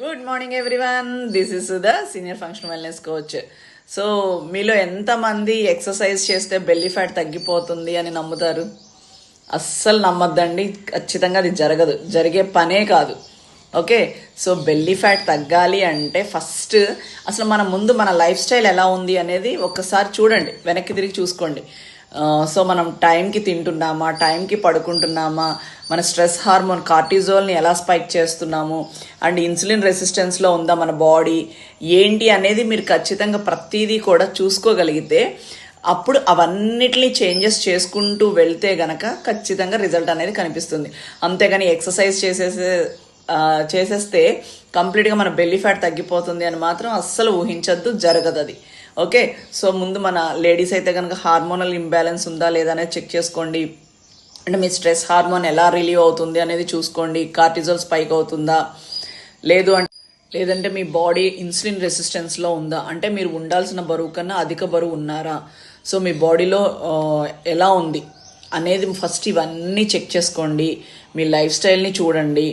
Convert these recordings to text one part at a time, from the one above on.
Good morning everyone, this is Sudha, senior functional wellness coach. So మీలో ఎంతమంది exercise చేస్తే belly fat తగ్గిపోతుంది అని నమ్ముతారు? అస్సలు నమ్మద్దండి, ఖచ్చితంగా అది జరగదు, జరిగే పనే కాదు. ఓకే, సో బెల్లీ ఫ్యాట్ తగ్గాలి అంటే ఫస్ట్ అసలు మన ముందు మన లైఫ్ స్టైల్ ఎలా ఉంది అనేది ఒక్కసారి చూడండి, వెనక్కి తిరిగి చూసుకోండి. సో మనం టైంకి తింటున్నామా, టైంకి పడుకుంటున్నామా, మన స్ట్రెస్ హార్మోన్ కార్టిజోల్ని ఎలా స్పైక్ చేస్తున్నాము, అండ్ ఇన్సులిన్ రెసిస్టెన్స్లో ఉందా మన బాడీ ఏంటి అనేది మీరు ఖచ్చితంగా ప్రతిదీ కూడా చూసుకోగలిగితే అప్పుడు అవన్నిటిని చేంజెస్ చేసుకుంటూ వెళ్తే గనక ఖచ్చితంగా రిజల్ట్ అనేది కనిపిస్తుంది. అంతేగాని ఎక్సర్సైజ్ చేసేస్తే కంప్లీట్గా మన బెల్లీ ఫ్యాట్ తగ్గిపోతుంది అని మాత్రం అస్సలు ఊహించద్దు, జరగదు అది. ఓకే, సో ముందు మన లేడీస్ అయితే కనుక హార్మోనల్ ఇంబ్యాలెన్స్ ఉందా లేదా అనేది చెక్ చేసుకోండి. అంటే మీ స్ట్రెస్ హార్మోన్ ఎలా రిలీవ్ అవుతుంది అనేది చూసుకోండి. కార్టిజోల్ స్పైక్ అవుతుందా లేదంటే మీ బాడీ ఇన్సులిన్ రెసిస్టెన్స్లో ఉందా, అంటే మీరు ఉండాల్సిన బరువు కన్నా అధిక బరువు ఉన్నారా, సో మీ బాడీలో ఎలా ఉంది అనేది ఫస్ట్ ఇవన్నీ చెక్ చేసుకోండి. మీ లైఫ్ స్టైల్ని చూడండి.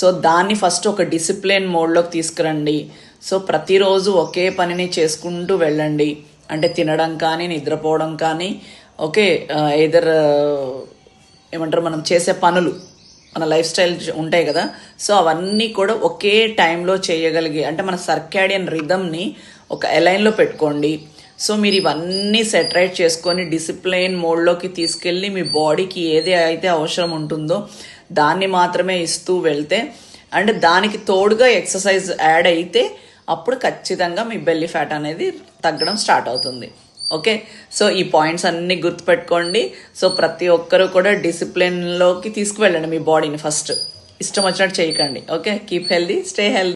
సో దాన్ని ఫస్ట్ ఒక డిసిప్లిన్ మోడ్లోకి తీసుకురండి. సో ప్రతిరోజు ఒకే పనిని చేసుకుంటూ వెళ్ళండి. అంటే తినడం కానీ, నిద్రపోవడం కానీ, ఓకే, ఏదర్ ఏమంటారు మనం చేసే పనులు, మన లైఫ్ స్టైల్ ఉంటాయి కదా, సో అవన్నీ కూడా ఒకే టైంలో చేయగలిగే, అంటే మన సర్కాడియన్ రిథమ్ని ఒక అలైన్లో పెట్టుకోండి. సో మీరు ఇవన్నీ సెటరైట్ చేసుకొని డిసిప్లైన్ మోడ్లోకి తీసుకెళ్ళి మీ బాడీకి ఏది అయితే అవసరం ఉంటుందో దాన్ని మాత్రమే ఇస్తూ వెళ్తే, అండ్ దానికి తోడుగా ఎక్సర్సైజ్ యాడ్ అయితే అప్పుడు ఖచ్చితంగా మీ బెల్లీ ఫ్యాట్ అనేది తగ్గడం స్టార్ట్ అవుతుంది. ఓకే, సో ఈ పాయింట్స్ అన్నీ గుర్తుపెట్టుకోండి. సో ప్రతి ఒక్కరూ కూడా డిసిప్లిన్లోకి తీసుకువెళ్ళండి మీ బాడీని. ఫస్ట్ ఇష్టం వచ్చినట్టు చేయకండి. Okay, keep healthy, stay healthy.